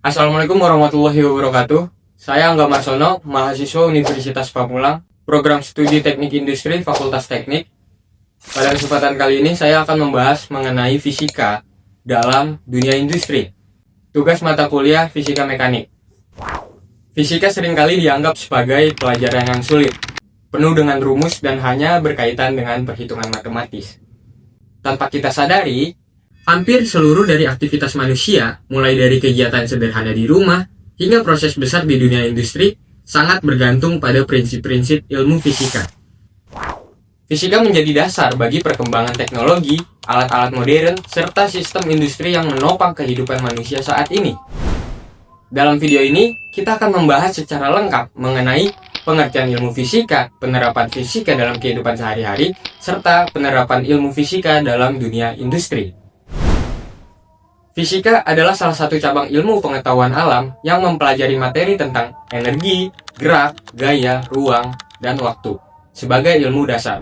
Assalamualaikum warahmatullahi wabarakatuh. Saya Angga Marsono, mahasiswa Universitas Pamulang, program studi Teknik Industri Fakultas Teknik. Pada kesempatan kali ini saya akan membahas mengenai fisika dalam dunia industri. Tugas mata kuliah fisika mekanik. Fisika seringkali dianggap sebagai pelajaran yang sulit, penuh dengan rumus dan hanya berkaitan dengan perhitungan matematis. Tanpa kita sadari, hampir seluruh dari aktivitas manusia, mulai dari kegiatan sederhana di rumah hingga proses besar di dunia industri, sangat bergantung pada prinsip-prinsip ilmu fisika. Fisika menjadi dasar bagi perkembangan teknologi, alat-alat modern, serta sistem industri yang menopang kehidupan manusia saat ini. Dalam video ini, kita akan membahas secara lengkap mengenai pengertian ilmu fisika, penerapan fisika dalam kehidupan sehari-hari, serta penerapan ilmu fisika dalam dunia industri. Fisika adalah salah satu cabang ilmu pengetahuan alam yang mempelajari materi tentang energi, gerak, gaya, ruang, dan waktu sebagai ilmu dasar.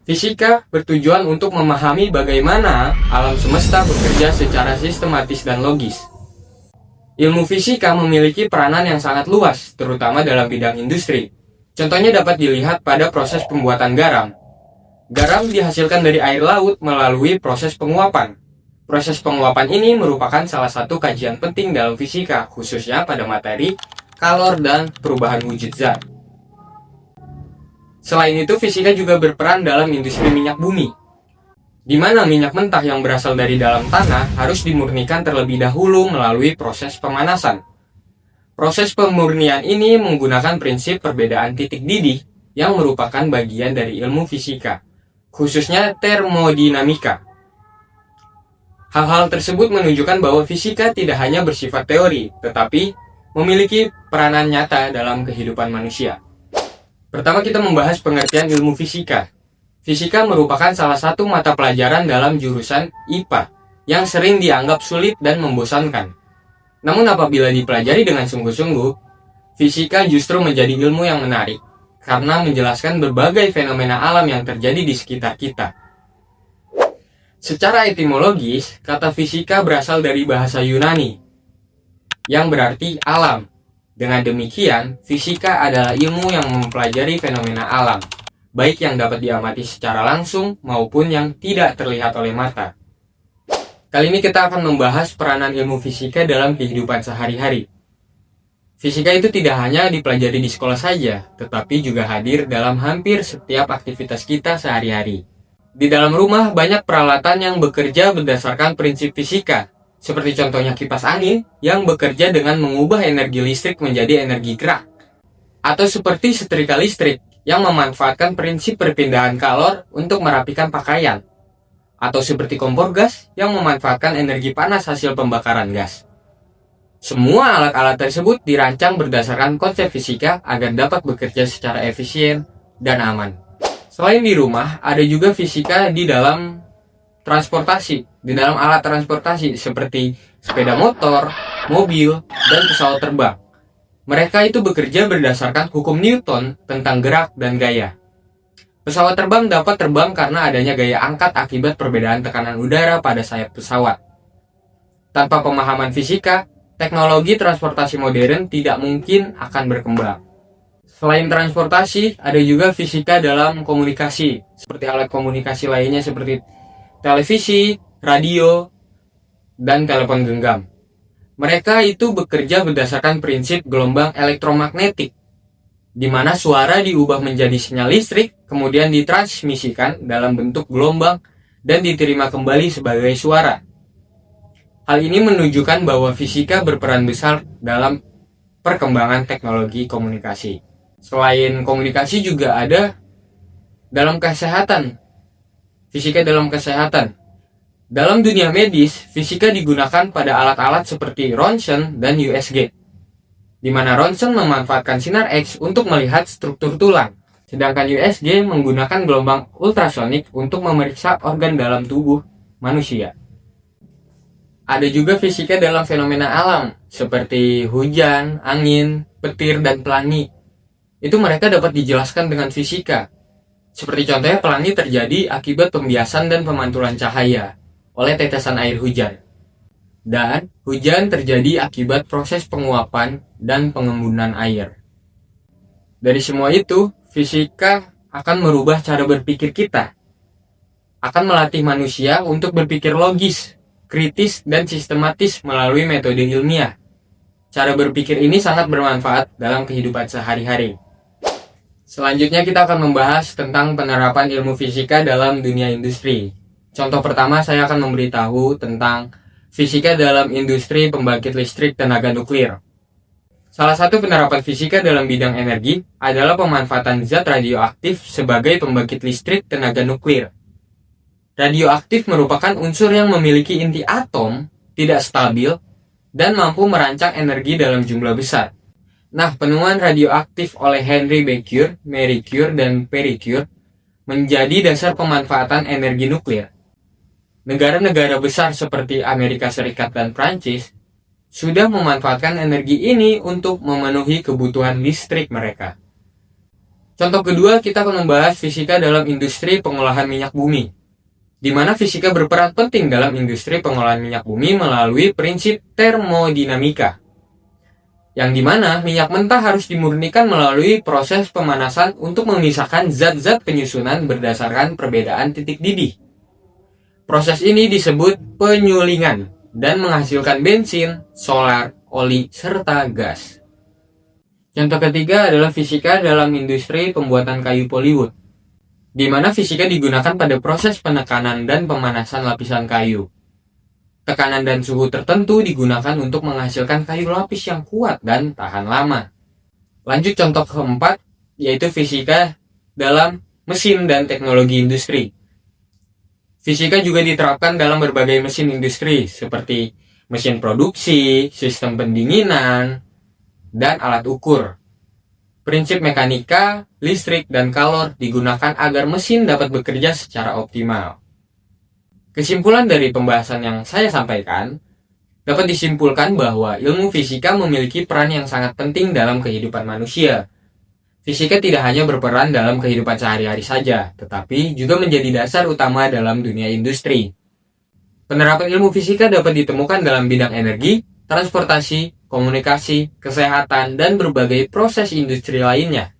Fisika bertujuan untuk memahami bagaimana alam semesta bekerja secara sistematis dan logis. Ilmu fisika memiliki peranan yang sangat luas, terutama dalam bidang industri. Contohnya dapat dilihat pada proses pembuatan garam. Garam dihasilkan dari air laut melalui proses penguapan. Proses penguapan ini merupakan salah satu kajian penting dalam fisika, khususnya pada materi, kalor, dan perubahan wujud zat. Selain itu, fisika juga berperan dalam industri minyak bumi, di mana minyak mentah yang berasal dari dalam tanah harus dimurnikan terlebih dahulu melalui proses pemanasan. Proses pemurnian ini menggunakan prinsip perbedaan titik didih yang merupakan bagian dari ilmu fisika, khususnya termodinamika. Hal-hal tersebut menunjukkan bahwa fisika tidak hanya bersifat teori, tetapi memiliki peranan nyata dalam kehidupan manusia. Pertama, kita membahas pengertian ilmu fisika. Fisika merupakan salah satu mata pelajaran dalam jurusan IPA yang sering dianggap sulit dan membosankan. Namun apabila dipelajari dengan sungguh-sungguh, fisika justru menjadi ilmu yang menarik karena menjelaskan berbagai fenomena alam yang terjadi di sekitar kita. Secara etimologis, kata fisika berasal dari bahasa Yunani yang berarti alam. Dengan demikian, fisika adalah ilmu yang mempelajari fenomena alam, baik yang dapat diamati secara langsung maupun yang tidak terlihat oleh mata. Kali ini kita akan membahas peranan ilmu fisika dalam kehidupan sehari-hari. Fisika itu tidak hanya dipelajari di sekolah saja, tetapi juga hadir dalam hampir setiap aktivitas kita sehari-hari. Di dalam rumah, banyak peralatan yang bekerja berdasarkan prinsip fisika, seperti contohnya kipas angin yang bekerja dengan mengubah energi listrik menjadi energi gerak, atau seperti setrika listrik yang memanfaatkan prinsip perpindahan kalor untuk merapikan pakaian, atau seperti kompor gas yang memanfaatkan energi panas hasil pembakaran gas. Semua alat-alat tersebut dirancang berdasarkan konsep fisika agar dapat bekerja secara efisien dan aman. Selain di rumah, ada juga fisika di dalam transportasi, di dalam alat transportasi seperti sepeda motor, mobil, dan pesawat terbang. Mereka itu bekerja berdasarkan hukum Newton tentang gerak dan gaya. Pesawat terbang dapat terbang karena adanya gaya angkat akibat perbedaan tekanan udara pada sayap pesawat. Tanpa pemahaman fisika, teknologi transportasi modern tidak mungkin akan berkembang. Selain transportasi, ada juga fisika dalam komunikasi, seperti alat komunikasi lainnya seperti televisi, radio, dan telepon genggam. Mereka itu bekerja berdasarkan prinsip gelombang elektromagnetik, di mana suara diubah menjadi sinyal listrik, kemudian ditransmisikan dalam bentuk gelombang dan diterima kembali sebagai suara. Hal ini menunjukkan bahwa fisika berperan besar dalam perkembangan teknologi komunikasi. Selain komunikasi juga ada dalam kesehatan. Fisika dalam kesehatan. Dalam dunia medis, fisika digunakan pada alat-alat seperti ronsen dan USG, di mana ronsen memanfaatkan sinar X untuk melihat struktur tulang, sedangkan USG menggunakan gelombang ultrasonik untuk memeriksa organ dalam tubuh manusia. Ada juga fisika dalam fenomena alam, seperti hujan, angin, petir, dan pelangi. Itu mereka dapat dijelaskan dengan fisika. Seperti contohnya pelangi terjadi akibat pembiasan dan pemantulan cahaya oleh tetesan air hujan. Dan hujan terjadi akibat proses penguapan dan pengembunan air. Dari semua itu, fisika akan merubah cara berpikir kita. Akan melatih manusia untuk berpikir logis, kritis, dan sistematis melalui metode ilmiah. Cara berpikir ini sangat bermanfaat dalam kehidupan sehari-hari. Selanjutnya kita akan membahas tentang penerapan ilmu fisika dalam dunia industri. Contoh pertama, saya akan memberitahu tentang fisika dalam industri pembangkit listrik tenaga nuklir. Salah satu penerapan fisika dalam bidang energi adalah pemanfaatan zat radioaktif sebagai pembangkit listrik tenaga nuklir. Radioaktif merupakan unsur yang memiliki inti atom tidak stabil dan mampu merancang energi dalam jumlah besar. Nah, penemuan radioaktif oleh Henry Becquerel, Marie Curie, dan Pierre Curie menjadi dasar pemanfaatan energi nuklir. Negara-negara besar seperti Amerika Serikat dan Prancis sudah memanfaatkan energi ini untuk memenuhi kebutuhan listrik mereka. Contoh kedua, kita akan membahas fisika dalam industri pengolahan minyak bumi, di mana fisika berperan penting dalam industri pengolahan minyak bumi melalui prinsip termodinamika, yang dimana minyak mentah harus dimurnikan melalui proses pemanasan untuk memisahkan zat-zat penyusunan berdasarkan perbedaan titik didih. Proses ini disebut penyulingan dan menghasilkan bensin, solar, oli, serta gas. Contoh ketiga adalah fisika dalam industri pembuatan kayu Polywood, di mana fisika digunakan pada proses penekanan dan pemanasan lapisan kayu. Tekanan dan suhu tertentu digunakan untuk menghasilkan kayu lapis yang kuat dan tahan lama. Lanjut contoh keempat, yaitu fisika dalam mesin dan teknologi industri. Fisika juga diterapkan dalam berbagai mesin industri seperti mesin produksi, sistem pendinginan, dan alat ukur. Prinsip mekanika, listrik, dan kalor digunakan agar mesin dapat bekerja secara optimal. Kesimpulan dari pembahasan yang saya sampaikan, dapat disimpulkan bahwa ilmu fisika memiliki peran yang sangat penting dalam kehidupan manusia. Fisika tidak hanya berperan dalam kehidupan sehari-hari saja, tetapi juga menjadi dasar utama dalam dunia industri. Penerapan ilmu fisika dapat ditemukan dalam bidang energi, transportasi, komunikasi, kesehatan, dan berbagai proses industri lainnya.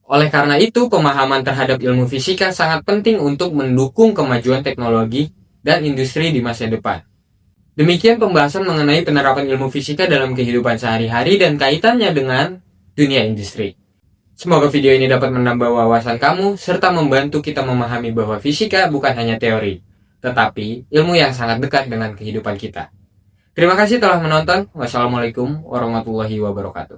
Oleh karena itu, pemahaman terhadap ilmu fisika sangat penting untuk mendukung kemajuan teknologi dan industri di masa depan. Demikian pembahasan mengenai penerapan ilmu fisika dalam kehidupan sehari-hari dan kaitannya dengan dunia industri. Semoga video ini dapat menambah wawasan kamu, serta membantu kita memahami bahwa fisika bukan hanya teori, tetapi ilmu yang sangat dekat dengan kehidupan kita. Terima kasih telah menonton. Wassalamualaikum warahmatullahi wabarakatuh.